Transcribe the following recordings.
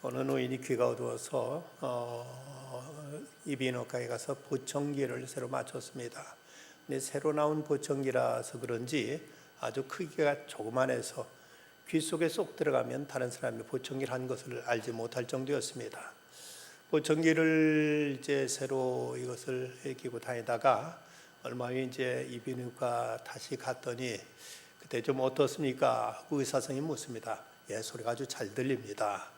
어느 노인이 귀가 어두워서 이비인후과에 가서 보청기를 새로 맞췄습니다. 근데 새로 나온 보청기라서 그런지 아주 크기가 조그만해서 귀 속에 쏙 들어가면 다른 사람이 보청기를 한 것을 알지 못할 정도였습니다. 보청기를 이제 새로 이것을 끼고 다니다가 얼마 후에 이제 이비인후과 다시 갔더니 그때 좀 어떻습니까? 의사 선생님이 묻습니다. 예, 소리가 아주 잘 들립니다.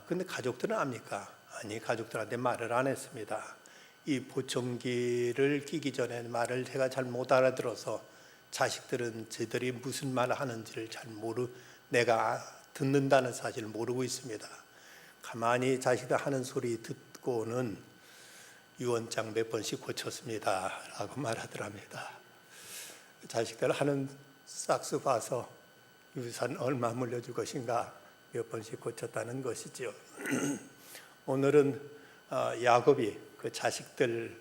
근데 가족들은 압니까? 아니, 가족들한테 말을 안 했습니다. 이 보청기를 끼기 전에 말을 제가 잘 못 알아들어서 자식들은 저들이 무슨 말을 하는지를 내가 듣는다는 사실을 모르고 있습니다. 가만히 자식들 하는 소리 듣고는 유언장 몇 번씩 고쳤습니다 라고 말하더랍니다. 자식들 하는 싹수 봐서 유산 얼마 물려줄 것인가 몇 번씩 고쳤다는 것이죠. 오늘은 야곱이 그 자식들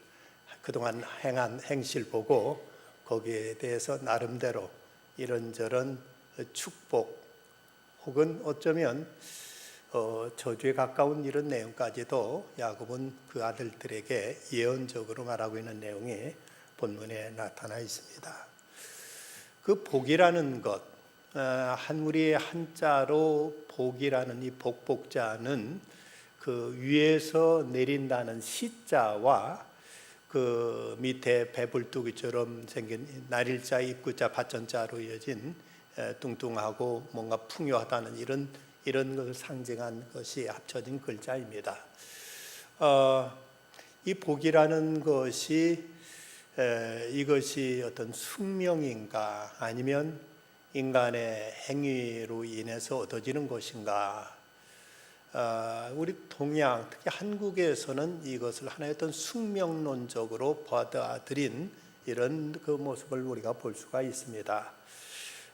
그동안 행한 행실 보고 거기에 대해서 나름대로 이런저런 축복 혹은 어쩌면 저주에 가까운 이런 내용까지도 야곱은 그 아들들에게 예언적으로 말하고 있는 내용이 본문에 나타나 있습니다. 그 복이라는 것, 한무리의 한자로 복이라는 이 복복자는 그 위에서 내린다는 시자와 그 밑에 배불뚝이처럼 생긴 날일자 입구자 받전자로 이어진 뚱뚱하고 뭔가 풍요하다는 이런 것을 상징한 것이 합쳐진 글자입니다. 이 복이라는 것이 이것이 어떤 숙명인가 아니면 인간의 행위로 인해서 얻어지는 것인가? 우리 동양, 특히 한국에서는 이것을 하나의 어떤 숙명론적으로 받아들인 이런 그 모습을 우리가 볼 수가 있습니다.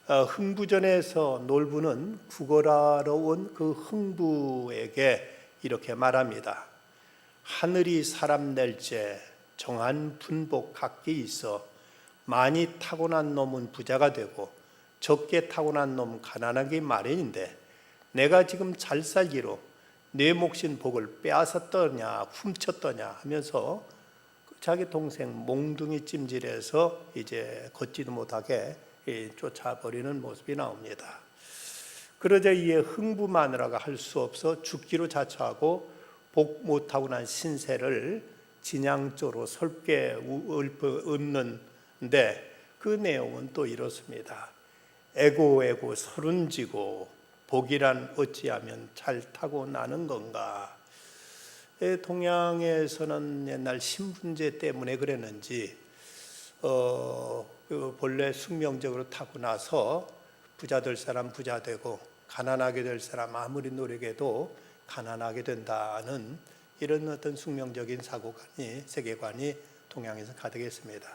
흥부전에서 놀부는 구걸하러 온 그 흥부에게 이렇게 말합니다. 하늘이 사람 낼제 정한 분복 각기 있어 많이 타고난 놈은 부자가 되고 적게 타고난 놈은 가난하기 마련인데 내가 지금 잘 살기로 내 몫인 복을 빼앗았더냐 훔쳤더냐 하면서 자기 동생 몽둥이 찜질해서 이제 걷지도 못하게 쫓아버리는 모습이 나옵니다. 그러자 이에 흥부 마누라가 할 수 없어 죽기로 자처하고 복 못하고 난 신세를 진양조로 설게 읊는데 그 내용은 또 이렇습니다. 애고 서른지고 복이란 어찌하면 잘 타고 나는 건가? 동양에서는 옛날 신분제 때문에 그랬는지 본래 숙명적으로 타고나서 부자 될 사람 부자 되고 가난하게 될 사람 아무리 노력해도 가난하게 된다는 이런 어떤 숙명적인 사고관이 세계관이 동양에서 가득했습니다.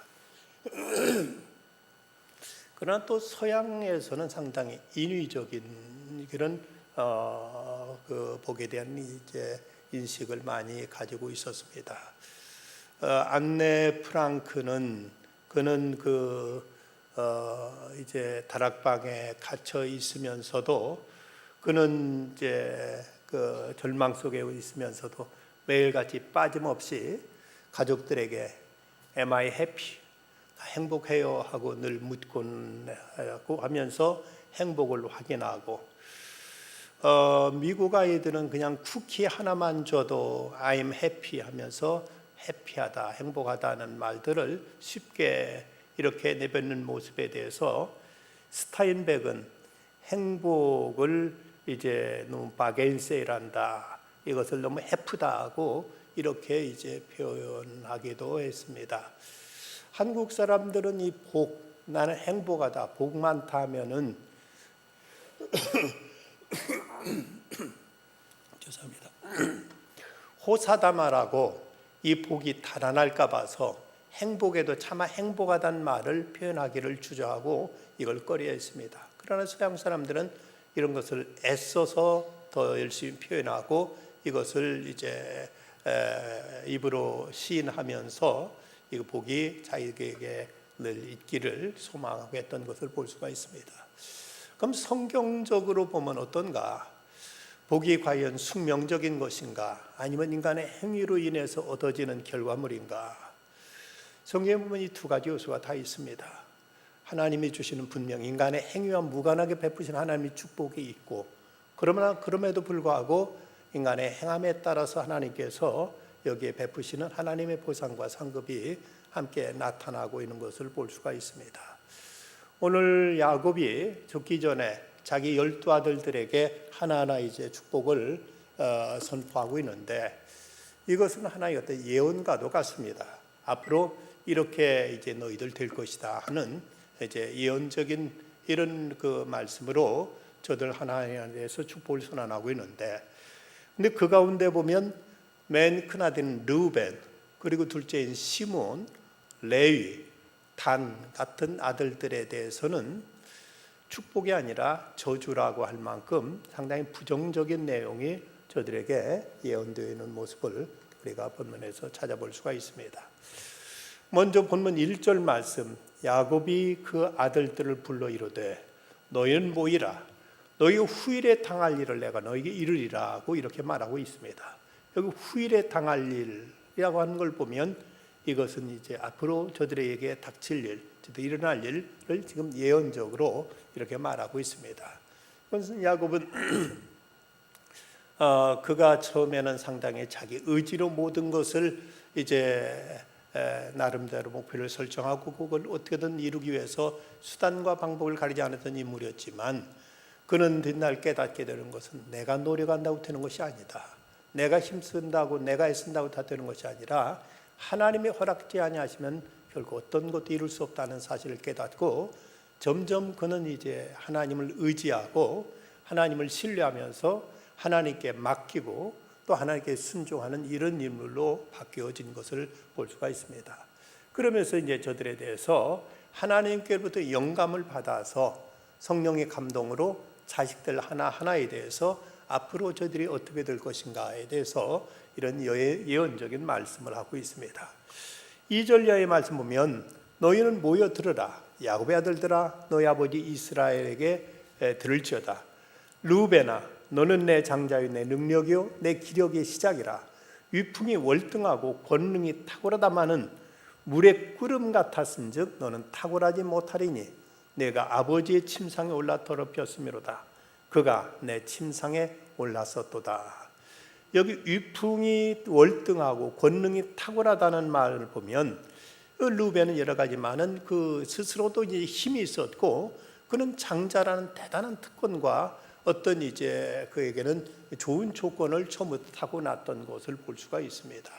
그러나 또 서양에서는 상당히 인위적인 그런 그 복에 대한 이제 인식을 많이 가지고 있었습니다. 안네 프랑크는 그는 이제 다락방에 갇혀 있으면서도 그는 이제 그 절망 속에 있으면서도 매일같이 빠짐없이 가족들에게 Am I happy? 행복해요 하고 늘 묻곤 하면서 행복을 확인하고 미국 아이들은 그냥 쿠키 하나만 줘도 I'm happy 하면서 해피하다, 행복하다는 말들을 쉽게 이렇게 내뱉는 모습에 대해서 스타인백은 행복을 이제 너무 바겐세일한다, 이것을 너무 해프다 하고 이렇게 이제 표현하기도 했습니다. 한국 사람들은 이 복, 나는 행복하다, 복 많다 하면은 죄송합니다. 호사다마라고 이 복이 달아날까 봐서 행복에도 차마 행복하다는 말을 표현하기를 주저하고 이걸 꺼려했습니다. 그러나 서양 사람들은 이런 것을 애써서 더 열심히 표현하고 이것을 이제 입으로 시인하면서 이 복이 자기에게 늘 있기를 소망하고 했던 것을 볼 수가 있습니다. 그럼 성경적으로 보면 어떤가? 복이 과연 숙명적인 것인가, 아니면 인간의 행위로 인해서 얻어지는 결과물인가? 성경에 보면 이 두 가지 요소가 다 있습니다. 하나님이 주시는 분명 인간의 행위와 무관하게 베푸신 하나님의 축복이 있고, 그럼에도 불구하고 인간의 행함에 따라서 하나님께서 여기에 베푸시는 하나님의 보상과 상급이 함께 나타나고 있는 것을 볼 수가 있습니다. 오늘 야곱이 죽기 전에 자기 12아들들에게 하나하나 이제 축복을 선포하고 있는데, 이것은 하나의 어떤 예언과도 같습니다. 앞으로 이렇게 이제 너희들 될 것이다 하는 이제 예언적인 이런 그 말씀으로 저들 하나님에 대해서 축복을 선언하고 있는데, 근데 그 가운데 보면 맨 큰 아들인 르우벤, 그리고 둘째인 시몬, 레위, 단 같은 아들들에 대해서는 축복이 아니라 저주라고 할 만큼 상당히 부정적인 내용이 저들에게 예언되어 있는 모습을 우리가 본문에서 찾아볼 수가 있습니다. 먼저 본문 1절 말씀, 야곱이 그 아들들을 불러 이르되 너희는 모이라, 너희 후일에 당할 일을 내가 너희에게 이르리라고 이렇게 말하고 있습니다. 여기 후일에 당할 일이라고 하는 걸 보면 이것은 이제 앞으로 저들에게 닥칠 일, 일어날 일을 지금 예언적으로 이렇게 말하고 있습니다. 그것은 야곱은 그가 처음에는 상당히 자기 의지로 모든 것을 이제 나름대로 목표를 설정하고 그걸 어떻게든 이루기 위해서 수단과 방법을 가리지 않았던 인물이었지만, 그는 뒷날 깨닫게 되는 것은 내가 노력한다고 되는 것이 아니다, 내가 힘쓴다고 내가 애쓴다고 다 되는 것이 아니라 하나님의 허락지 아니하시면 결국 어떤 것도 이룰 수 없다는 사실을 깨닫고, 점점 그는 이제 하나님을 의지하고 하나님을 신뢰하면서 하나님께 맡기고 또 하나님께 순종하는 이런 인물로 바뀌어진 것을 볼 수가 있습니다. 그러면서 이제 저들에 대해서 하나님께로부터 영감을 받아서 성령의 감동으로 자식들 하나하나에 대해서 앞으로 저들이 어떻게 될 것인가에 대해서 이런 예언적인 말씀을 하고 있습니다. 2절 이하의 말씀 보면 너희는 모여 들으라, 야곱의 아들들아 너희 아버지 이스라엘에게 들을지어다. 르우벤아 너는 내 장자요 내 능력이요 내 기력의 시작이라. 위풍이 월등하고 권능이 탁월하다마는 물의 끓음 같았은즉 너는 탁월하지 못하리니 내가 아버지의 침상에 올라 더럽혔음이로다. 그가 내 침상에 올랐었도다. 여기 위풍이 월등하고 권능이 탁월하다는 말을 보면 르우벤은 여러 가지 많은 그 스스로도 이제 힘이 있었고 그는 장자라는 대단한 특권과 어떤 이제 그에게는 좋은 조건을 처음부터 타고났던 것을 볼 수가 있습니다.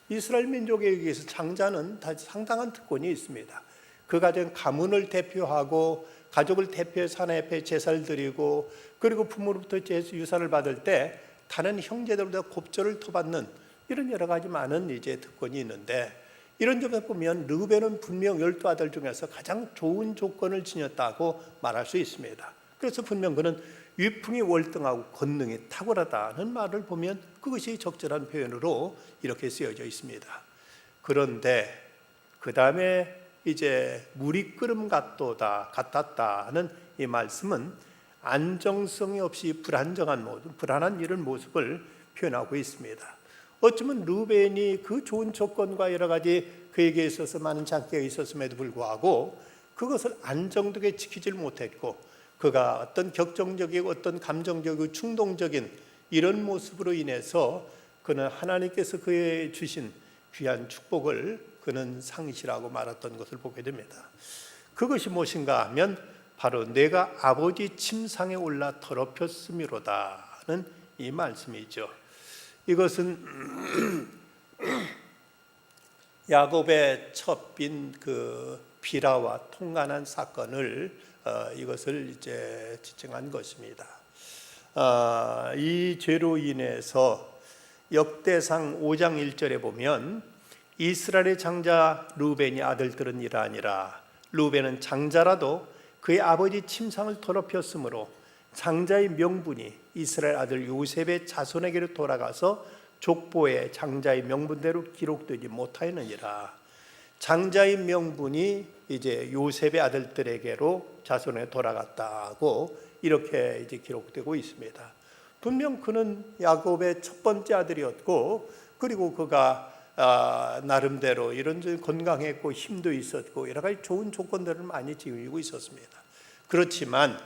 이스라엘 민족에게서 장자는 다 상당한 특권이 있습니다. 그 가정 가문을 대표하고 가족을 대표해서 하나님 앞에 제사를 드리고, 그리고 부모로부터 유산을 받을 때 다른 형제들보다 곱절을 토받는 이런 여러 가지 많은 이제 특권이 있는데, 이런 점에서 보면 르우벤은 분명 12아들 중에서 가장 좋은 조건을 지녔다고 말할 수 있습니다. 그래서 분명 그는 위풍이 월등하고 권능이 탁월하다는 말을 보면 그것이 적절한 표현으로 이렇게 쓰여져 있습니다. 그런데 그 다음에 이제 물이 끓음 같았다는 이 말씀은 안정성이 없이 불안정한 모습, 불안한 이런 모습을 표현하고 있습니다. 어쩌면 르우벤이 그 좋은 조건과 여러 가지 그에게 있어서 많은 장애가 있었음에도 불구하고 그것을 안정되게 지키질 못했고, 그가 어떤 격정적이고 어떤 감정적이고 충동적인 이런 모습으로 인해서 그는 하나님께서 그에 주신 귀한 축복을 그는 상실하고 말았던 것을 보게 됩니다. 그것이 무엇인가 하면 바로 내가 아버지 침상에 올라 더럽혔음이로다는 이 말씀이죠. 이것은 야곱의 첩인 그 비라와 통관한 사건을 이것을 이제 지칭한 것입니다. 이 죄로 인해서 역대상 5장 1절에 보면 이스라엘의 장자 르우벤이 아들들은 이러하니라. 르우벤은 장자라도 그의 아버지 침상을 더럽혔으므로 장자의 명분이 이스라엘 아들 요셉의 자손에게로 돌아가서 족보에 장자의 명분대로 기록되지 못하였느니라. 장자의 명분이 이제 요셉의 아들들에게로 자손에 돌아갔다고 이렇게 이제 기록되고 있습니다. 분명 그는 야곱의 첫 번째 아들이었고, 그리고 그가 나름대로 이런 건강했고 힘도 있었고 여러 가지 좋은 조건들을 많이 지니고 있었습니다. 그렇지만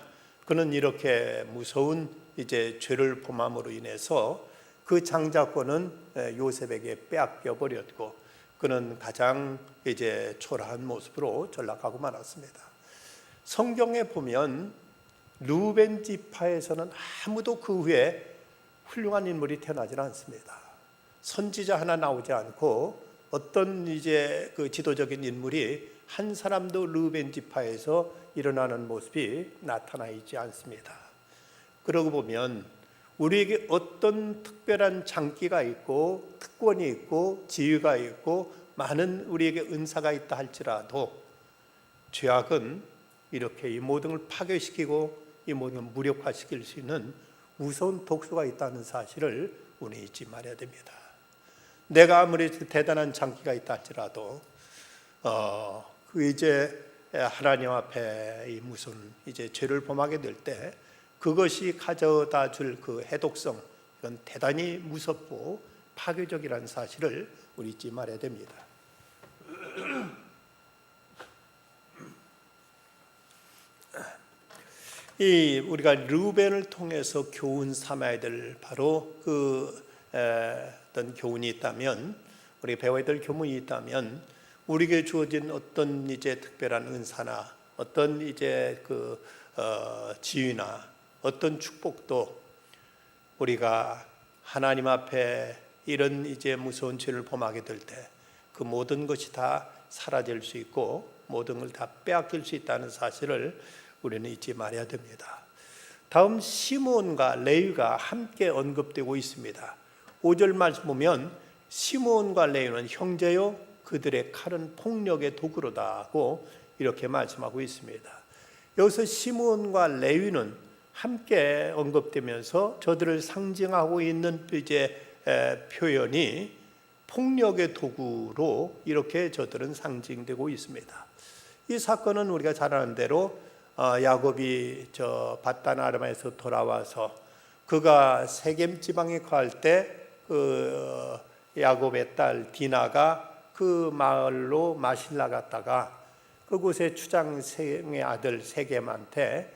그는 이렇게 무서운 이제 죄를 범함으로 인해서 그 장자권은 요셉에게 빼앗겨 버렸고, 그는 가장 이제 초라한 모습으로 전락하고 말았습니다. 성경에 보면 루벤 지파에서는 아무도 그 후에 훌륭한 인물이 태어나지 않습니다. 선지자 하나 나오지 않고 어떤 이제 그 지도적인 인물이 한 사람도 루벤 지파에서 일어나는 모습이 나타나 있지 않습니다. 그러고 보면 우리에게 어떤 특별한 장기가 있고 특권이 있고 지위가 있고 많은 우리에게 은사가 있다 할지라도 죄악은 이렇게 이 모든 걸 파괴시키고 이 모든 걸 무력화시킬 수 있는 무서운 독소가 있다는 사실을 우리 잊지 말아야 됩니다. 내가 아무리 대단한 장기가 있다 할지라도 그 이제 하나님 앞에 이 무슨 이제 죄를 범하게 될 때 그것이 가져다 줄 그 해독성, 이건 대단히 무섭고 파괴적이라는 사실을 우리 잊지 말아야 됩니다. 이 우리가 르우벤을 통해서 교훈 삼아야 될 바로 그 어떤 교훈이 있다면, 우리 배워야 될 교훈이 있다면, 우리에게 주어진 어떤 이제 특별한 은사나 어떤 이제 그 지위나 어떤 축복도 우리가 하나님 앞에 이런 이제 무서운 죄를 범하게 될 때 그 모든 것이 다 사라질 수 있고 모든 걸 다 빼앗길 수 있다는 사실을 우리는 잊지 말아야 됩니다. 다음 시므온과 레위가 함께 언급되고 있습니다. 5절 말씀 보면 시므온과 레위는 형제요 그들의 칼은 폭력의 도구로다 하고 이렇게 말씀하고 있습니다. 여기서 시므온과 레위는 함께 언급되면서 저들을 상징하고 있는 이제 표현이 폭력의 도구로 이렇게 저들은 상징되고 있습니다. 이 사건은 우리가 잘 아는 대로 야곱이 저 밧단 아람에서 돌아와서 그가 세겜 지방에 갈 때 그 야곱의 딸 디나가 그 마을로 마실라 갔다가 그곳에 추장생의 아들 세겜한테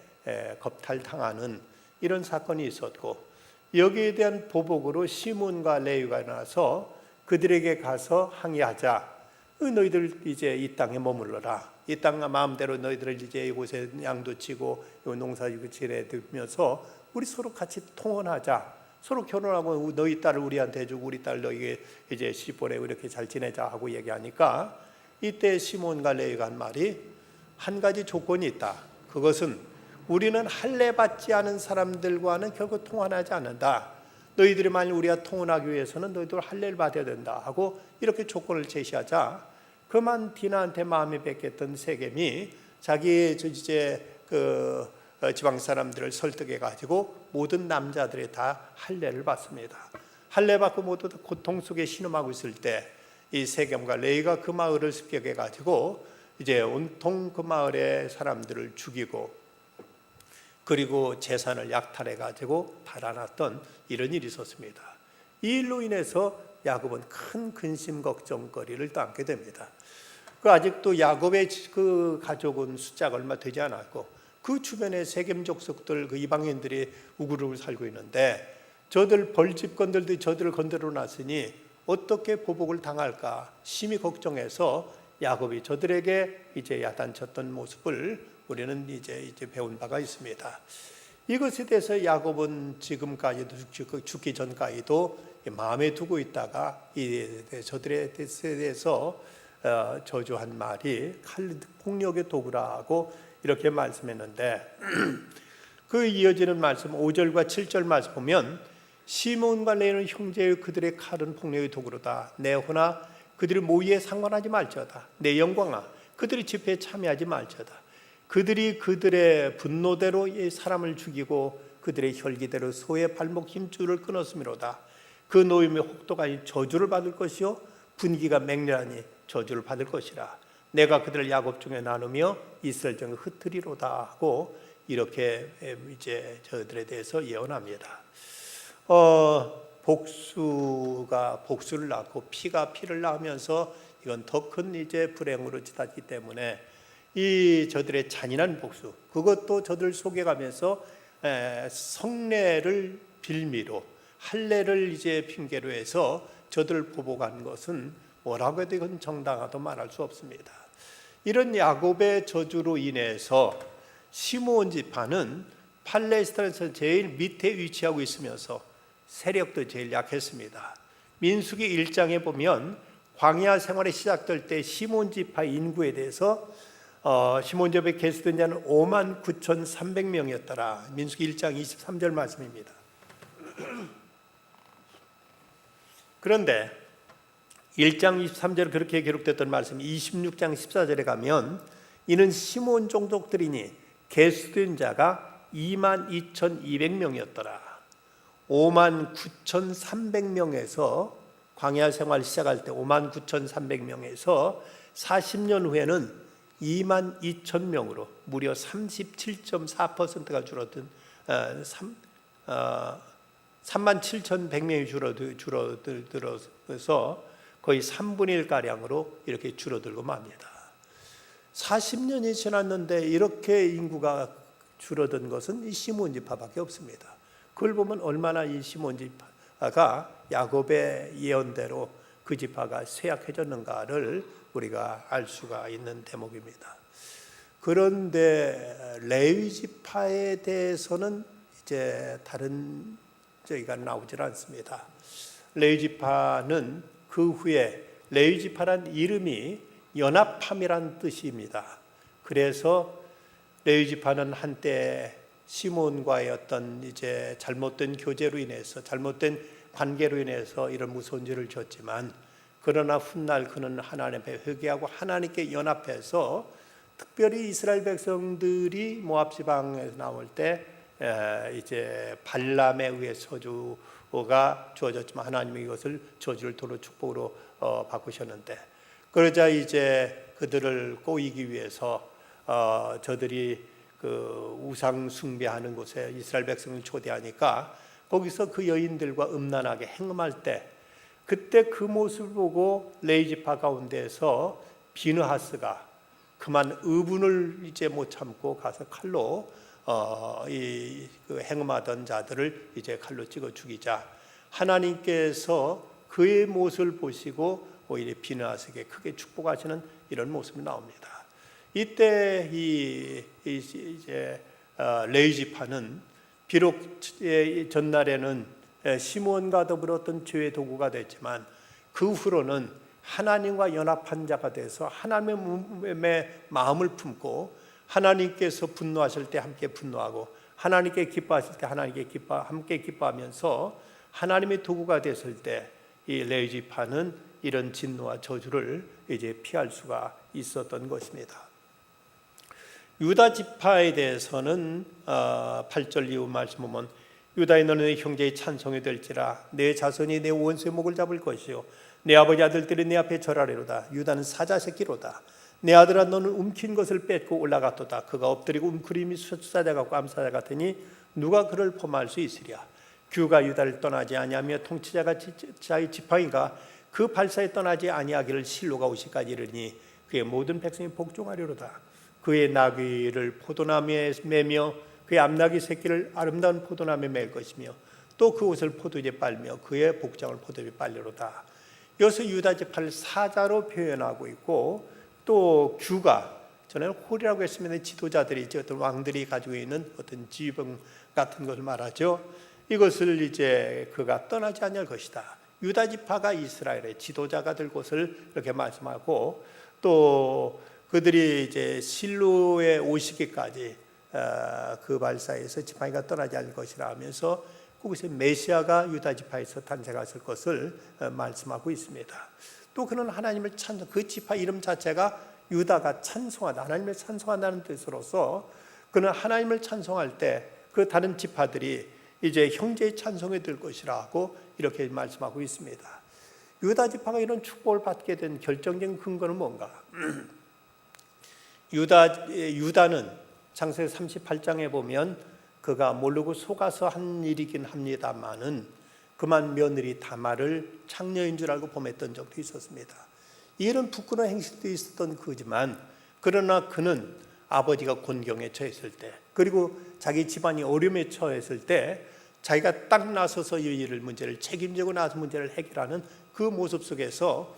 겁탈당하는 이런 사건이 있었고, 여기에 대한 보복으로 시몬과 레위가 나서 그들에게 가서 항의하자. 너희들 이제 이 땅에 머물러라. 이 땅 마음대로 너희들 이제 이곳에 양도 치고 농사지고 지내면서 우리 서로 같이 통혼하자. 서로 결혼하고 너희 딸을 우리한테 해주고 우리 딸 너희에게 이제 시집보내고 이렇게 잘 지내자 하고 얘기하니까, 이때 시몬과 레위가 한 말이 한 가지 조건이 있다. 그것은 우리는 할례 받지 않은 사람들과는 결코 통혼하지 않는다. 너희들이 만일 우리가 통혼하기 위해서는 너희들 할례를 받아야 된다 하고 이렇게 조건을 제시하자, 그만 디나한테 마음이 뺏겼던 세겜이 자기의 이제 그 지방 사람들을 설득해 가지고 모든 남자들이 다 할례를 받습니다. 할례 받고 모두 다 고통 속에 신음하고 있을 때 이 세겜과 레위가 그 마을을 습격해 가지고 이제 온통 그 마을의 사람들을 죽이고 그리고 재산을 약탈해 가지고 달아났던 이런 일이 있었습니다. 이 일로 인해서 야곱은 큰 근심 걱정거리를 당하게 됩니다. 그 아직도 야곱의 그 가족은 숫자가 얼마 되지 않았고 그 주변에 세겜 족속들 그 이방인들이 우글우글 살고 있는데 저들 벌집건들도 저들을 건드려 놨으니 어떻게 보복을 당할까 심히 걱정해서 야곱이 저들에게 이제 야단쳤던 모습을 우리는 이제 배운 바가 있습니다. 이것에 대해서 야곱은 지금까지도 죽기 전까지도 마음에 두고 있다가 저들에 대해서 저주한 말이 폭력의 도구라고 이렇게 말씀했는데, 그 이어지는 말씀 5절과 7절 말씀 보면 시몬과 레위는 형제의 그들의 칼은 폭력의 도구로다. 내 호나 그들이 모의에 상관하지 말지어다. 내 영광아 그들이 집회에 참여하지 말지어다. 그들이 그들의 분노대로 사람을 죽이고 그들의 혈기대로 소의 발목 힘줄을 끊었음이로다. 그 노임의 혹독하니 저주를 받을 것이요 분기가 맹렬하니 저주를 받을 것이라. 내가 그들을 야곱 중에 나누며 이스라엘 중에 흩으리로다 하고 이렇게 이제 저들에 대해서 예언합니다. 복수를 낳고 피가 피를 낳으면서 이건 더 큰 이제 불행으로 치닫기 때문에 이 저들의 잔인한 복수, 그것도 저들 속여가면서 성례를 빌미로 할례를 이제 핑계로 해서 저들을 보복한 것은 뭐라고 해도 이건 정당하도 말할 수 없습니다. 이런 야곱의 저주로 인해서 시므온 지파는 팔레스타인에서 제일 밑에 위치하고 있으면서 세력도 제일 약했습니다. 민수기 1장에 보면 광야 생활이 시작될 때 시므온 지파 인구에 대해서 시므온 지파에 계수된 자는 59,300명이었더라. 민수기 1장 23절 말씀입니다. 그런데 1장 23절에 그렇게 기록됐던 말씀 26장 14절에 가면 이는 시므온 종족들이니 계수된 자가 22,200명이었더라. 59,300명에서 광야 생활 시작할 때 59,300명에서 40년 후에는 22,000명으로 무려 37.4%가 줄어든 37,100명이 줄어들어서 거의 3분의 1가량으로 이렇게 줄어들고 맙니다. 40년이 지났는데 이렇게 인구가 줄어든 것은 이 시므온 지파밖에 없습니다. 그걸 보면 얼마나 이 시므온 지파가 야곱의 예언대로 그 지파가 쇠약해졌는가를 우리가 알 수가 있는 대목입니다. 그런데 레위 지파에 대해서는 이제 다른 저희가 나오질 않습니다. 레위 지파는 그 후에 레위 지파란 이름이 연합함이란 뜻입니다. 그래서 레위 지파는 한때 시므온과의 어떤 이제 잘못된 교제로 인해서 잘못된 관계로 인해서 이런 무서운 죄를 졌지만 그러나 훗날 그는 하나님께 회개하고 하나님께 연합해서 특별히 이스라엘 백성들이 모압 지방에서 나올 때 이제 발람에 의해 저주가 주어졌지만 하나님이 이것을 저주를 도로 축복으로 바꾸셨는데 그러자 이제 그들을 꼬이기 위해서 저들이 그 우상 숭배하는 곳에 이스라엘 백성을 초대하니까 거기서 그 여인들과 음란하게 행음할 때 그때 그 모습을 보고 레위 지파 가운데서 비느하스가 그만 의분을 이제 못 참고 가서 칼로 그 행음하던 자들을 이제 칼로 찍어 죽이자 하나님께서 그의 모습을 보시고 오히려 비느하스에게 크게 축복하시는 이런 모습이 나옵니다. 이때 이제 레위 지파는 비록 전날에는 시므온과 더불어 어떤 죄의 도구가 됐지만 그 후로는 하나님과 연합한 자가 돼서 하나님의 마음을 품고 하나님께서 분노하실 때 함께 분노하고 하나님께 기뻐하실 때 함께 기뻐하면서 하나님의 도구가 됐을 때 이 레위 지파는 이런 진노와 저주를 이제 피할 수가 있었던 것입니다. 유다 지파에 대해서는 8절 이후 말씀 보면 유다의 너는 내 형제의 찬송이 될지라 내 자손이 내 원수의 목을 잡을 것이요 내 아버지 아들들이 내 앞에 절하리로다. 유다는 사자 새끼로다. 내 아들아 너는 움킨 것을 뺏고 올라갔도다. 그가 엎드리고 움크림이 수사자 같고 암사자 같으니 누가 그를 범할 수 있으랴. 규가 유다를 떠나지 아니하며 통치자가 자기 지팡이가 그 발사에 떠나지 아니하기를 실로가 오시까지 이르니 그의 모든 백성이 복종하리로다. 그의 나귀를 포도나무에 매며 그의 암나귀 새끼를 아름다운 포도나무에 맬 것이며 또 그 옷을 포도주에 빨며 그의 복장을 포도주에 빨리로다. 여기서 유다 지파를 사자로 표현하고 있고 또 규가 전에는 홀이라고 했으면 지도자들이 어떤 왕들이 가지고 있는 어떤 지휘봉 같은 것을 말하죠. 이것을 이제 그가 떠나지 아니할 것이다. 유다 지파가 이스라엘의 지도자가 될 것을 이렇게 말씀하고 또 그들이 이제 실로에 오시기까지 그 발사에서 지팡이가 떠나지 않을 것이라 하면서 거기서 메시아가 유다 지파에서 탄생했을 것을 말씀하고 있습니다. 또 그는 하나님을 찬송, 그 지파 이름 자체가 유다가 찬송하다, 하나님을 찬송한다는 뜻으로서 그는 하나님을 찬송할 때 그 다른 지파들이 이제 형제의 찬송이 될 것이라고 이렇게 말씀하고 있습니다. 유다 지파가 이런 축복을 받게 된 결정적인 근거는 뭔가? 유다는 창세기 38장에 보면 그가 모르고 속아서 한 일이긴 합니다만은 그만 며느리 다말을 창녀인 줄 알고 범했던 적도 있었습니다. 이런 부끄러운 행실도 있었던 그지만, 그러나 그는 아버지가 곤경에 처했을 때, 그리고 자기 집안이 어려움에 처했을 때 자기가 딱 나서서 이 일을 문제를 책임지고 나서 문제를 해결하는 그 모습 속에서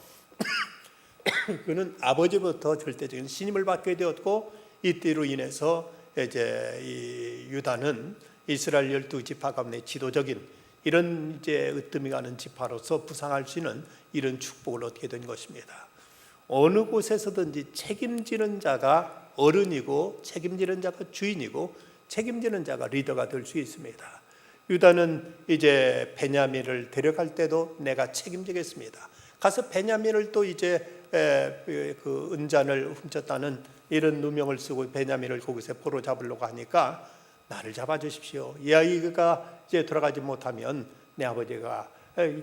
그는 아버지부터 절대적인 신임을 받게 되었고, 이때로 인해서 이제 이 유다는 이스라엘 12지파 가운데 지도적인 이런 이제 으뜸이 가는 지파로서 부상할 수 있는 이런 축복을 얻게 된 것입니다. 어느 곳에서든지 책임지는 자가 어른이고, 책임지는 자가 주인이고, 책임지는 자가 리더가 될 수 있습니다. 유다는 이제 베냐민을 데려갈 때도 내가 책임지겠습니다. 가서 베냐민을 또 이제 그 은잔을 훔쳤다는 이런 누명을 쓰고 베냐민을 거기서 포로 잡으려고 하니까, 나를 잡아주십시오. 이 아이가 이제 돌아가지 못하면 내 아버지가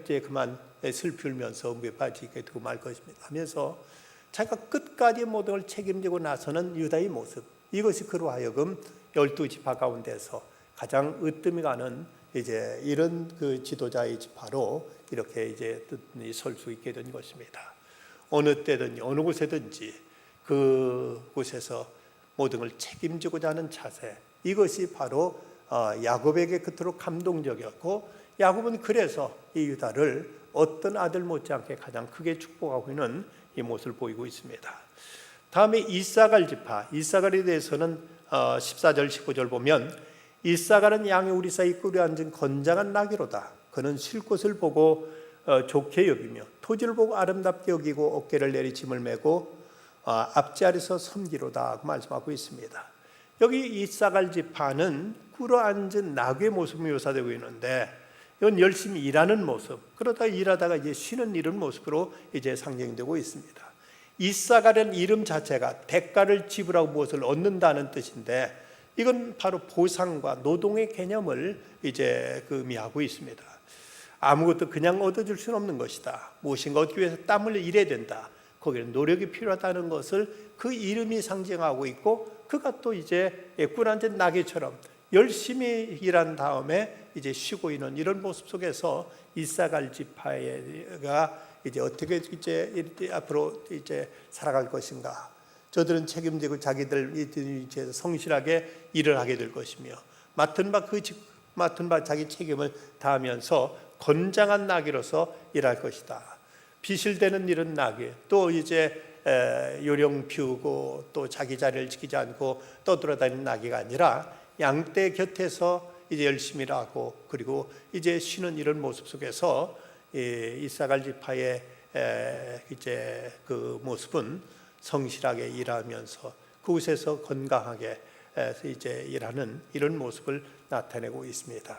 이제 그만 슬피 울면서 무에 빠지게 두고 말 것입니다 하면서 자기가 끝까지 모든 걸 책임지고 나서는 유다의 모습, 이것이 그로 하여금 12지파 가운데서 가장 으뜸이 가는 이제 이런 그 지도자의 지파로 이렇게 이제 설 수 있게 된 것입니다. 어느 때든지 어느 곳에든지 그곳에서 모든 걸 책임지고자 하는 자세, 이것이 바로 야곱에게 그토록 감동적이었고, 야곱은 그래서 이 유다를 어떤 아들 못지않게 가장 크게 축복하고 있는 이 모습을 보이고 있습니다. 다음에 이사갈 지파, 이사갈에 대해서는 14절 15절 보면, 이사갈은 양의 우리 사이 꿀에 앉은 건장한 나귀로다. 그는 쉴 곳을 보고 좋게 여기며 토지를 보고 아름답게 여기고 어깨를 내리 짐을 메고 앞자리에서 섬기로다 그 말씀하고 있습니다. 여기 이사갈 지파는 꿇어 앉은 나귀의 모습이 묘사되고 있는데, 이건 열심히 일하는 모습, 그러다 일하다가 이제 쉬는 이런 모습으로 이제 상징되고 있습니다. 이사갈은 이름 자체가 대가를 지불하고 무엇을 얻는다는 뜻인데, 이건 바로 보상과 노동의 개념을 이제 의미하고 있습니다. 아무것도 그냥 얻어줄 수는 없는 것이다. 무엇인가 얻기 위해서 땀 흘려 일해야 된다. 거기는 노력이 필요하다는 것을 그 이름이 상징하고 있고, 그가 또 이제 꿀 앉은 나귀처럼 열심히 일한 다음에 이제 쉬고 있는 이런 모습 속에서 이사갈 지파가 이제 어떻게 이제 앞으로 이제 살아갈 것인가? 저들은 책임지고 자기들 이제 성실하게 일을 하게 될 것이며, 맡은 바 자기 책임을 다하면서 건장한 나귀로서 일할 것이다. 비실대는 이런 나귀, 또 이제 요령 피우고 또 자기 자리를 지키지 않고 떠돌아다니는 나귀가 아니라 양떼 곁에서 이제 열심히 일하고, 그리고 이제 쉬는 이런 모습 속에서 이사갈 지파의 이제 그 모습은 성실하게 일하면서 그곳에서 건강하게 이제 일하는 이런 모습을 나타내고 있습니다.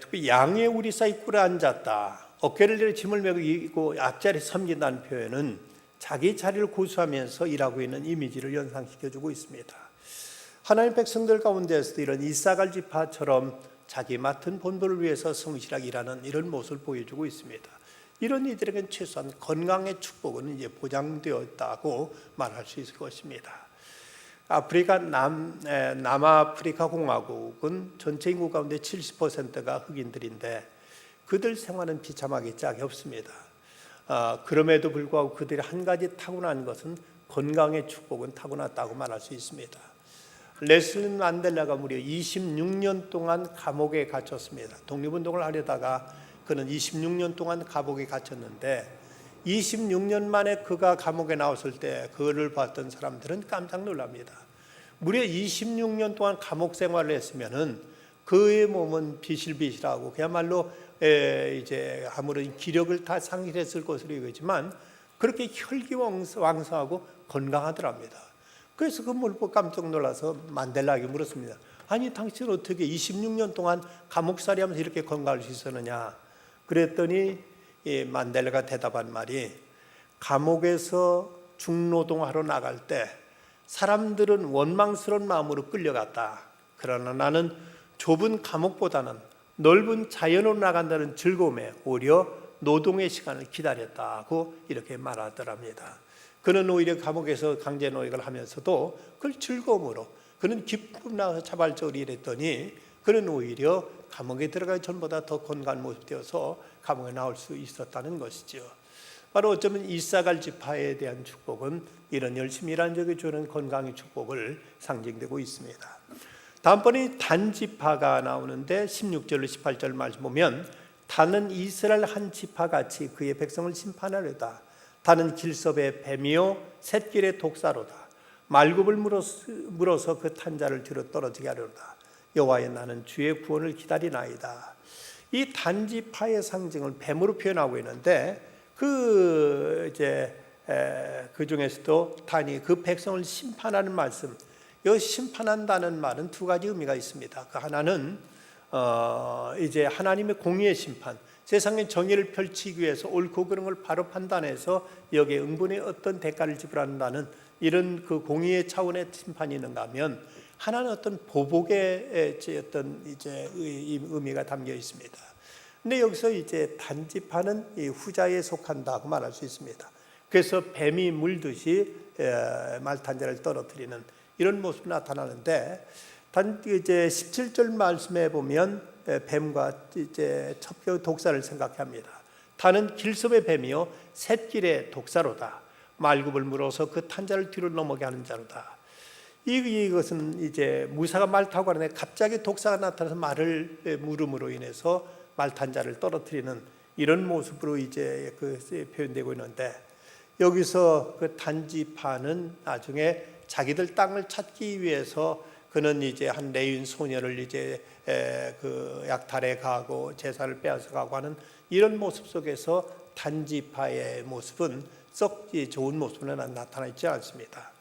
특히 양의 우리 사이 꿀에 앉았다, 어깨를 내려 짐을 메고 앞자리 섬긴다는 표현은 자기 자리를 고수하면서 일하고 있는 이미지를 연상시켜주고 있습니다. 하나님 백성들 가운데서도 이런 이사갈 지파처럼 자기 맡은 본분을 위해서 성실하게 일하는 이런 모습을 보여주고 있습니다. 이런 이들에게는 최소한 건강의 축복은 이제 보장되었다고 말할 수 있을 것입니다. 아프리카 남아프리카 공화국은 전체 인구 가운데 70%가 흑인들인데, 그들 생활은 비참하기 짝이 없습니다. 그럼에도 불구하고 그들이 한 가지 타고난 것은 건강의 축복은 타고났다고 말할 수 있습니다. 넬슨 만델라가 무려 26년 동안 감옥에 갇혔습니다. 독립운동을 하려다가 그는 26년 동안 감옥에 갇혔는데, 26년 만에 그가 감옥에 나왔을 때 그를 봤던 사람들은 깜짝 놀랍니다. 무려 26년 동안 감옥 생활을 했으면은 그의 몸은 비실비실하고 그야말로 이제 아무런 기력을 다 상실했을 것으로 여기지만 그렇게 혈기왕성하고 건강하더랍니다. 그래서 그 물 보고 깜짝 놀라서 만델라에게 물었습니다. 아니, 당신 어떻게 26년 동안 감옥살이 하면서 이렇게 건강할 수 있었느냐? 그랬더니 이 만델라가 대답한 말이, 감옥에서 중노동하러 나갈 때 사람들은 원망스러운 마음으로 끌려갔다. 그러나 나는 좁은 감옥보다는 넓은 자연으로 나간다는 즐거움에 오히려 노동의 시간을 기다렸다고 이렇게 말하더랍니다. 그는 오히려 감옥에서 강제노역을 하면서도 그걸 즐거움으로, 그는 기쁨 나서 자발적으로 일했더니 그는 오히려 감옥에 들어가기 전보다 더 건강한 모습 되어서 감옥에 나올 수 있었다는 것이죠. 바로 어쩌면 이사갈 지파에 대한 축복은 이런 열심히 일한 적이 주는 건강의 축복을 상징되고 있습니다. 다음번에 단지파가 나오는데 16절로 18절 말씀 보면 다는 이스라엘 한 지파같이 그의 백성을 심판하려다. 다는 길섭의 뱀이요 샛길의 독사로다. 말굽을 물어서 그 탄자를 뒤로 떨어지게 하려다. 여호와의 나는 주의 구원을 기다리나이다. 이 단지파의 상징을 뱀으로 표현하고 있는데 그 중에서도 단이 그 백성을 심판하는 말씀. 여기 심판한다는 말은 두 가지 의미가 있습니다. 그 하나는 이제 하나님의 공의의 심판, 세상의 정의를 펼치기 위해서 옳고 그른 걸 바로 판단해서 여기에 응분의 어떤 대가를 지불한다는 이런 그 공의의 차원의 심판이 있는가 하면 하나는 어떤 보복의 어떤 이제 의미가 담겨 있습니다. 근데 여기서 이제 단지파는 이 후자에 속한다고 말할 수 있습니다. 그래서 뱀이 물듯이 말탄자를 떨어뜨리는 이런 모습이 나타나는데 이제 17절 말씀에 보면 뱀과 이제 첩의 독사를 생각합니다. 다는 길섭의 뱀이요 샛길의 독사로다. 말굽을 물어서 그 탄자를 뒤로 넘어게 하는 자로다. 이것은 이제 무사가 말 타고 가는데 갑자기 독사가 나타나서 말을 물음으로 인해서 말탄자를 떨어뜨리는 이런 모습으로 이제 표현되고 있는데 여기서 그 단지파는 나중에 자기들 땅을 찾기 위해서 그는 이제 한 레윈 소녀를 이제 그 약탈해 가고 제사를 빼앗아 가고 하는 이런 모습 속에서 단지파의 모습은 썩 좋은 모습은 나타나 있지 않습니다.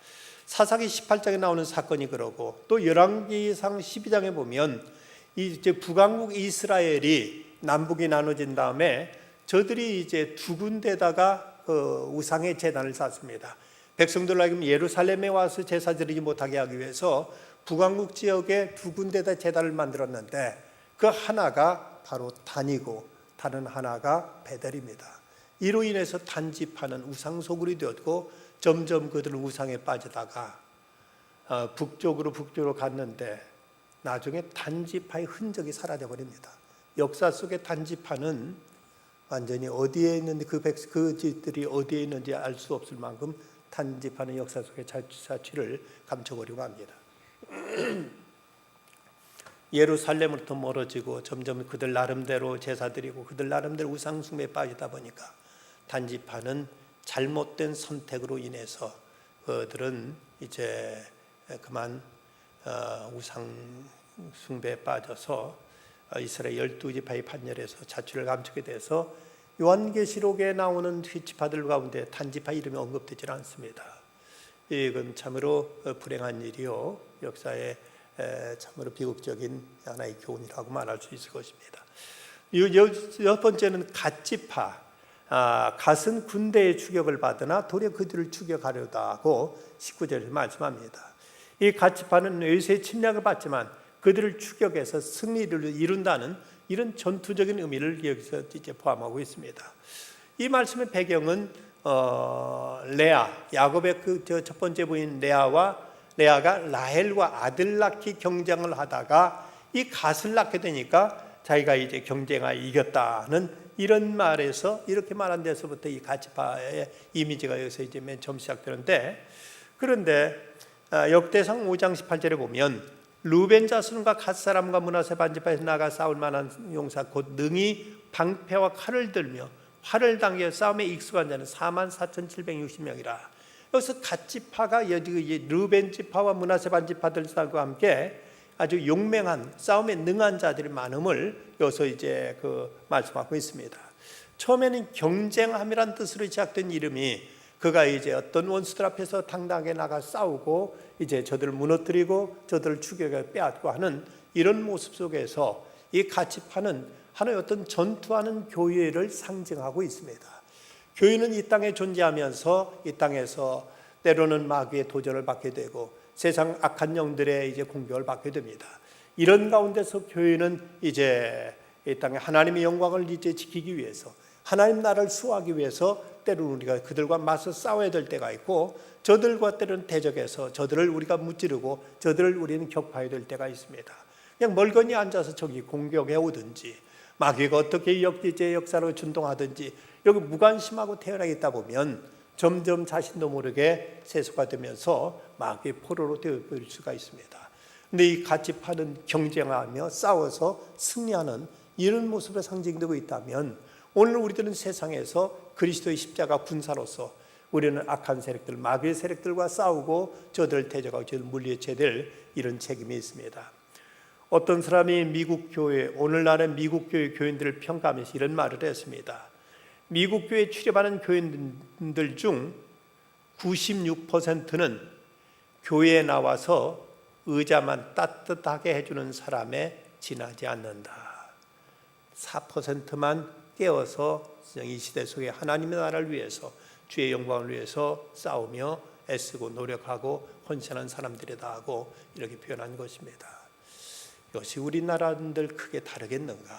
사사기 18장에 나오는 사건이 그러고 또 열왕기상 12장에 보면 이제 북왕국 이스라엘이 남북이 나눠진 다음에 저들이 이제 두 군데다가 우상의 제단을 쌓습니다. 백성들에게 예루살렘에 와서 제사 드리지 못하게 하기 위해서 북왕국 지역에 두 군데다 제단을 만들었는데 그 하나가 바로 단이고 다른 하나가 베델입니다. 이로 인해서 단지파는 우상 소굴이 되었고 점점 그들은 우상에 빠지다가 북쪽으로 갔는데 나중에 단지파의 흔적이 사라져 버립니다. 역사 속의 단지파는 완전히 어디에 있는지 그 집들이 어디에 있는지 알 수 없을 만큼 단지파는 역사 속의 자취를 감춰버리고 합니다. 예루살렘으로부터 멀어지고 점점 그들 나름대로 제사 드리고 그들 나름대로 우상 숭배에 빠지다 보니까 단지파는 잘못된 선택으로 인해서 그들은 이제 그만 우상 숭배에 빠져서 이스라엘 12지파의 판결에서 자취를 감추게 돼서 요한계시록에 나오는 지파들 가운데 단지파 이름이 언급되지 않습니다. 이건 참으로 불행한 일이요 역사에 참으로 비극적인 하나의 교훈이라고 말할 수 있을 것입니다. 첫 번째는 갓지파. 갓은 군대의 추격을 받으나 도리어 그들을 추격하려다 하고 19절에 말씀합니다. 이 갓지파는 외세의 침략을 받지만 그들을 추격해서 승리를 이룬다는 이런 전투적인 의미를 여기서 이제 포함하고 있습니다. 이 말씀의 배경은 레아, 야곱의 그 첫 번째 부인 레아가 라헬과 아들 낳기 경쟁을 하다가 이 갓을 낳게 되니까 자기가 이제 경쟁하여 이겼다는 이런 말에서 이렇게 말한 데서부터 이 갓지파의 이미지가 여기서 이제 맨 처음 시작되는데 그런데 역대상 5장 18절에 보면 루벤 자손과 갓 사람과 므낫세 반지파에서 나가 싸울 만한 용사 곧 능히 방패와 칼을 들며 활을 당겨 싸움에 익숙한 자는 44,760명이라. 여기서 갓지파가 루벤 지파와 므낫세 반지파들과 함께 아주 용맹한 싸움에 능한 자들이 많음을 여기서 이제 말씀하고 있습니다. 처음에는 경쟁함이란 뜻으로 시작된 이름이 그가 이제 어떤 원수들 앞에서 당당하게 나가 싸우고 이제 저들을 무너뜨리고 저들을 추격해 빼앗고 하는 이런 모습 속에서 이 갓지파는 하나의 어떤 전투하는 교회를 상징하고 있습니다. 교회는 이 땅에 존재하면서 이 땅에서 때로는 마귀의 도전을 받게 되고 세상 악한 영들의 이제 공격을 받게 됩니다. 이런 가운데서 교회는 이제 이 땅에 하나님의 영광을 이제 지키기 위해서 하나님 나라를 수호하기 위해서 때로는 우리가 그들과 맞서 싸워야 될 때가 있고, 저들과 때로는 대적해서 저들을 우리가 무찌르고 저들을 우리는 격파해야 될 때가 있습니다. 그냥 멀거니 앉아서 저기 공격해 오든지, 마귀가 어떻게 역지제 역사로 준동하든지 여기 무관심하고 태어나게 있다 보면 점점 자신도 모르게 세속화되면서 마귀의 포로로 되어버릴 수가 있습니다. 근데 이 같이 파는 경쟁하며 싸워서 승리하는 이런 모습으로 상징되고 있다면, 오늘 우리들은 세상에서 그리스도의 십자가 군사로서 우리는 악한 세력들, 마귀의 세력들과 싸우고 저들을 대적하고 저들을 물리쳐야 될 이런 책임이 있습니다. 어떤 사람이 미국 교회, 오늘날의 미국 교회 교인들을 평가하면서 이런 말을 했습니다. 미국 교회에 출입하는 교인들 중 96%는 교회에 나와서 의자만 따뜻하게 해주는 사람에 지나지 않는다. 4%만 깨어서 이 시대 속에 하나님의 나라를 위해서, 주의 영광을 위해서 싸우며 애쓰고 노력하고 헌신한 사람들이다 하고 이렇게 표현한 것입니다. 이것이 우리나라들 크게 다르겠는가?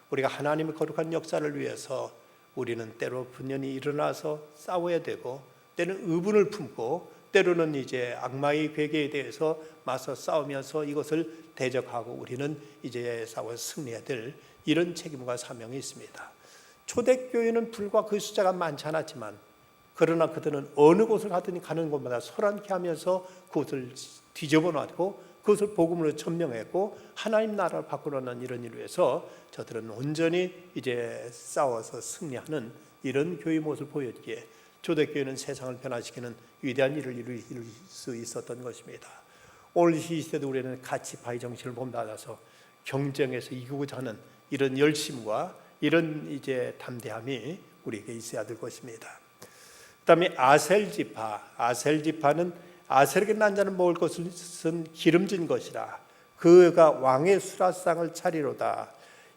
우리가 하나님의 거룩한 역사를 위해서 우리는 때로 분연히 일어나서 싸워야 되고, 때는 의분을 품고, 때로는 이제 악마의 괴계에 대해서 맞서 싸우면서 이것을 대적하고 우리는 이제 싸워서 승리해야 될 이런 책임과 사명이 있습니다. 초대교회는 불과 그 숫자가 많지 않았지만, 그러나 그들은 어느 곳을 가든 가는 곳마다 소란케 하면서 그곳을 뒤집어 놨고 그것을 복음으로 천명했고 하나님 나라를 바꾸려는 이런 일을 위해서 저들은 온전히 이제 싸워서 승리하는 이런 교회 모습을 보였기에 초대교회는 세상을 변화시키는 위대한 일을 이룰 수 있었던 것입니다. 오늘 이 시대도 우리는 가치 바위 정신을 본받아서 경쟁에서 이기고자 하는 이런 열심과 이런 이제 담대함이 우리에게 있어야 될 것입니다. 그다음에 아셀 지파는 아셀에게 난 자는 먹을 것은 기름진 것이라 그가 왕의 수라상을 차리로다.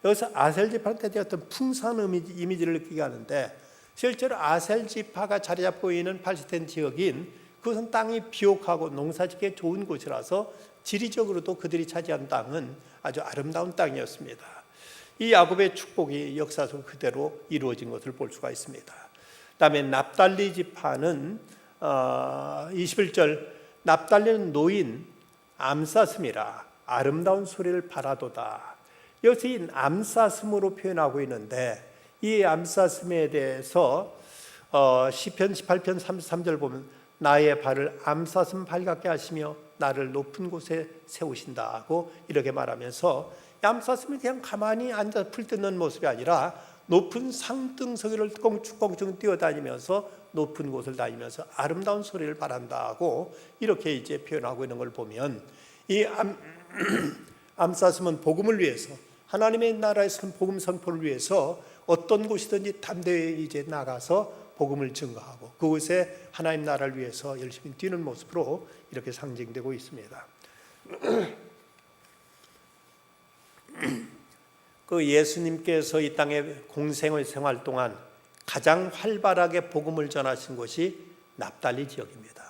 여기서 아셀 지파는 대체 어떤 풍성한 이미지를 느끼게 하는데, 실제로 아셀 지파가 자리 잡고 있는 팔레스타인 지역인 그것은 땅이 비옥하고 농사짓기에 좋은 곳이라서 지리적으로도 그들이 차지한 땅은 아주 아름다운 땅이었습니다. 이 야곱의 축복이 역사 속 그대로 이루어진 것을 볼 수가 있습니다. 그다음에 납달리 지파는 21절, 납달리는 노인 암사슴이라 아름다운 소리를 바라도다. 여기서 이 암사슴으로 표현하고 있는데, 이 암사슴에 대해서 시편 18편 33절 보면 나의 발을 암사슴 발 같게 하시며 나를 높은 곳에 세우신다 하고 이렇게 말하면서, 암사슴이 그냥 가만히 앉아 풀 뜯는 모습이 아니라 높은 상등석을 껑충껑충 뛰어다니면서 높은 곳을 다니면서 아름다운 소리를 바란다 하고 이렇게 이제 표현하고 있는 걸 보면, 이 암사슴은 복음을 위해서, 하나님의 나라에서 복음 선포를 위해서 어떤 곳이든지 담대히 이제 나가서 복음을 증거하고 그곳에 하나님 나라를 위해서 열심히 뛰는 모습으로 이렇게 상징되고 있습니다. 그 예수님께서 이 땅에 공생의 생활 동안 가장 활발하게 복음을 전하신 곳이 납달리 지역입니다.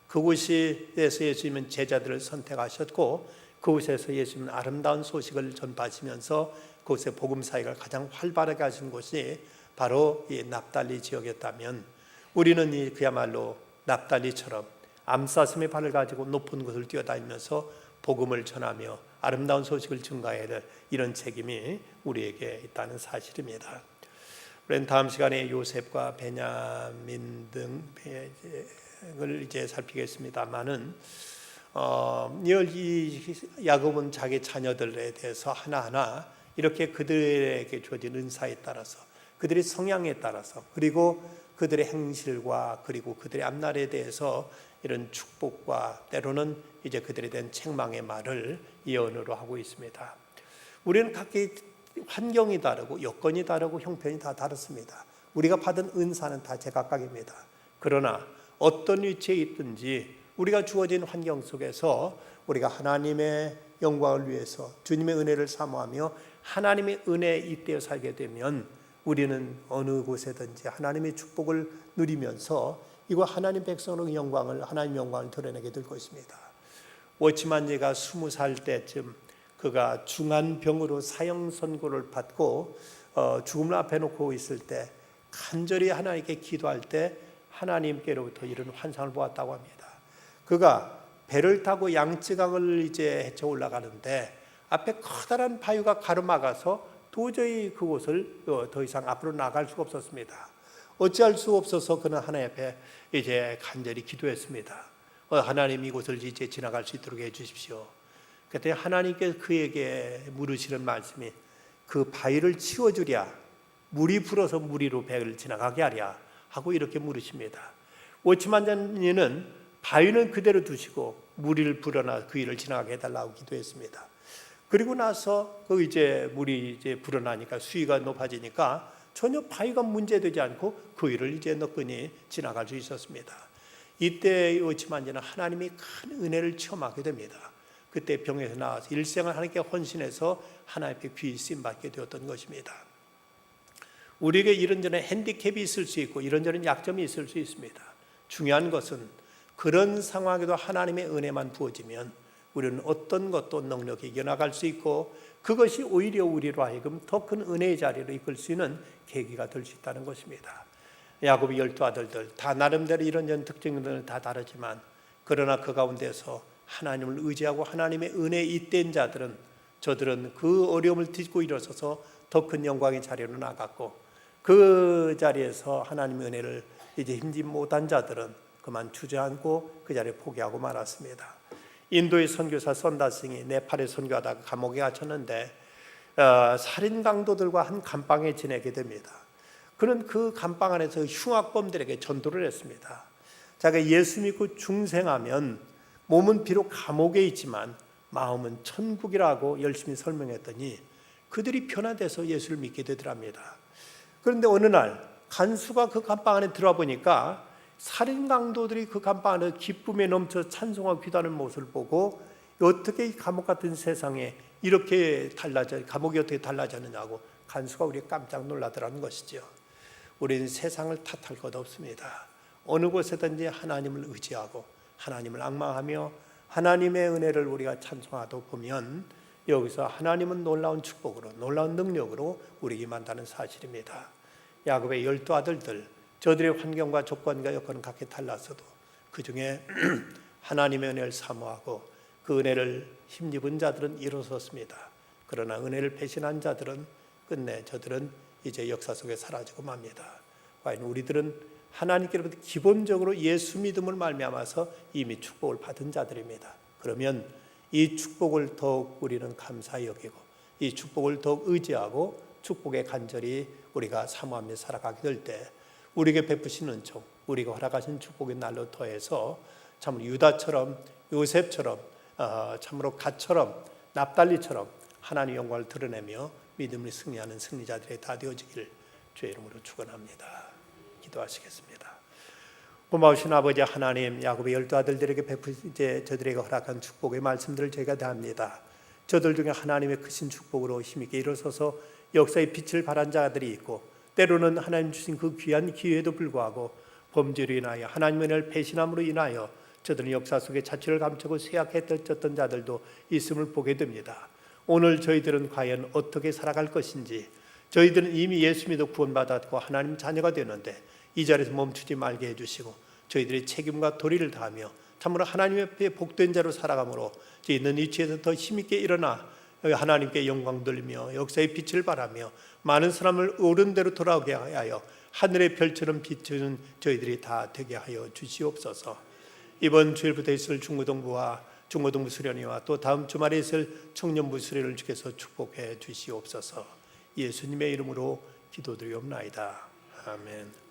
그곳에서 예수님은 제자들을 선택하셨고 그곳에서 예수님은 아름다운 소식을 전파하시면서 그곳에 복음 사역을 가장 활발하게 하신 곳이 바로 이 납달리 지역이었다면, 우리는 그야말로 납달리처럼 암사슴의 발을 가지고 높은 곳을 뛰어다니면서 복음을 전하며 아름다운 소식을 증가해야 될 이런 책임이 우리에게 있다는 사실입니다. 우리는 다음 시간에 요셉과 베냐민 등을 이제 살피겠습니다만은 이 야곱은 자기 자녀들에 대해서 하나하나 이렇게 그들에게 주어진 은사에 따라서, 그들의 성향에 따라서, 그리고 그들의 행실과 그리고 그들의 앞날에 대해서 이런 축복과 때로는 이제 그들에 대한 책망의 말을 예언으로 하고 있습니다. 우리는 각기 환경이 다르고 여건이 다르고 형편이 다 다릅니다. 우리가 받은 은사는 다 제각각입니다. 그러나 어떤 위치에 있든지 우리가 주어진 환경 속에서 우리가 하나님의 영광을 위해서 주님의 은혜를 사모하며 하나님의 은혜에 잇대어 살게 되면 우리는 어느 곳에든지 하나님의 축복을 누리면서 이거 하나님 백성의 영광을, 하나님의 영광을 드러내게 될 것입니다. 워치만제가 20살 때쯤 그가 중한 병으로 사형 선고를 받고 죽음을 앞에 놓고 있을 때 간절히 하나님께 기도할 때 하나님께로부터 이런 환상을 보았다고 합니다. 그가 배를 타고 양쯔강을 이제 헤쳐 올라가는데 앞에 커다란 바위가 가로막아서 도저히 그곳을 더 이상 앞으로 나갈 수가 없었습니다. 어찌할 수 없어서 그는 하나님 앞에 이제 간절히 기도했습니다. 하나님 이곳을 이제 지나갈 수 있도록 해주십시오. 그때 하나님께서 그에게 물으시는 말씀이 그 바위를 치워주랴, 물이 불어서 물 위로 배를 지나가게 하랴 하고 이렇게 물으십니다. 오치만자니는 바위는 그대로 두시고 물을 불어나 그 위를 지나가게 해달라고 기도했습니다. 그리고 나서 그 이제 물이 이제 불어나니까 수위가 높아지니까 전혀 바위가 문제되지 않고 그 위를 이제 너끈히 지나갈 수 있었습니다. 이때 오치만자는 하나님이 큰 은혜를 체험하게 됩니다. 그때 병에서 나와서 일생을 하나님께 헌신해서 하나님 앞에 귀히 쓰임받게 되었던 것입니다. 우리에게 이런저런 핸디캡이 있을 수 있고 이런저런 약점이 있을 수 있습니다. 중요한 것은 그런 상황에도 하나님의 은혜만 부어지면 우리는 어떤 것도 넉넉히 이겨나갈 수 있고 그것이 오히려 우리로 하여금 더 큰 은혜의 자리로 이끌 수 있는 계기가 될 수 있다는 것입니다. 야곱의 12아들들 다 나름대로 이런저런 특징들은 다 다르지만 그러나 그 가운데서 하나님을 의지하고 하나님의 은혜에 잇된 자들은 저들은 그 어려움을 딛고 일어서서 더 큰 영광의 자리로 나갔고 그 자리에서 하나님의 은혜를 이제 힘지 못한 자들은 그만 주저앉고 그 자리에 포기하고 말았습니다. 인도의 선교사 선다싱이 네팔에 선교하다가 감옥에 갇혔는데 살인 강도들과 한 감방에 지내게 됩니다. 그는 그 감방 안에서 흉악범들에게 전도를 했습니다. 자기가 예수 믿고 중생하면 몸은 비록 감옥에 있지만 마음은 천국이라고 열심히 설명했더니 그들이 변화돼서 예수를 믿게 되더랍니다. 그런데 어느 날 간수가 그 감방 안에 들어와 보니까 살인 강도들이 그 감방 안에 기쁨에 넘쳐 찬송하고 기도하는 모습을 보고 어떻게 이 감옥 같은 세상에 이렇게 감옥이 어떻게 달라졌느냐고 간수가 우리 깜짝 놀라더라는 것이죠. 우리는 세상을 탓할 것 없습니다. 어느 곳에든지 하나님을 의지하고 하나님을 앙망하며 하나님의 은혜를 우리가 찬송하다 보면 여기서 하나님은 놀라운 축복으로 놀라운 능력으로 우리에게 만다는 사실입니다. 야곱의 12아들들 저들의 환경과 조건과 여건은 각기 달랐어도 그 중에 하나님의 은혜를 사모하고 그 은혜를 힘입은 자들은 일어섰습니다. 그러나 은혜를 배신한 자들은 끝내 저들은 이제 역사 속에 사라지고 맙니다. 과연 우리들은 하나님께로부터 기본적으로 예수 믿음을 말미암아서 이미 축복을 받은 자들입니다. 그러면 이 축복을 더욱 우리는 감사히 여기고 이 축복을 더욱 의지하고 축복의 간절히 우리가 사모하며 살아가게 될 때 우리에게 베푸신 은총, 우리가 허락하신 축복의 날로 더해서 참으로 유다처럼 요셉처럼 참으로 갓처럼 납달리처럼 하나님의 영광을 드러내며 믿음을 승리하는 승리자들이 다 되어지기를 주의 이름으로 축원합니다. 기도하시겠습니다. 고마우신 아버지 하나님, 야곱의 12아들들에게 이제 저들에게 허락한 축복의 말씀들을 저희가 다 합니다. 저들 중에 하나님의 크신 축복으로 힘있게 일어서서 역사의 빛을 발한 자들이 있고 때로는 하나님 주신 그 귀한 기회에도 불구하고 범죄로 인하여 하나님의 은혜를 배신함으로 인하여 저들은 역사 속에 자취를 감추고 쇠약해졌던 자들도 있음을 보게 됩니다. 오늘 저희들은 과연 어떻게 살아갈 것인지, 저희들은 이미 예수 믿어 구원받았고 하나님 자녀가 되는데 이 자리에서 멈추지 말게 해주시고 저희들의 책임과 도리를 다하며 참으로 하나님 앞에 복된 자로 살아감으로 있는 위치에서 더 힘있게 일어나 하나님께 영광 돌리며 역사의 빛을 발하며 많은 사람을 옳은 대로 돌아오게 하여 하늘의 별처럼 비추는 저희들이 다 되게 하여 주시옵소서. 이번 주일부터 있을 중고등부와 중고등부 수련회와 또 다음 주말에 있을 청년부 수련을 주께서 축복해 주시옵소서. 예수님의 이름으로 기도드리옵나이다. 아멘.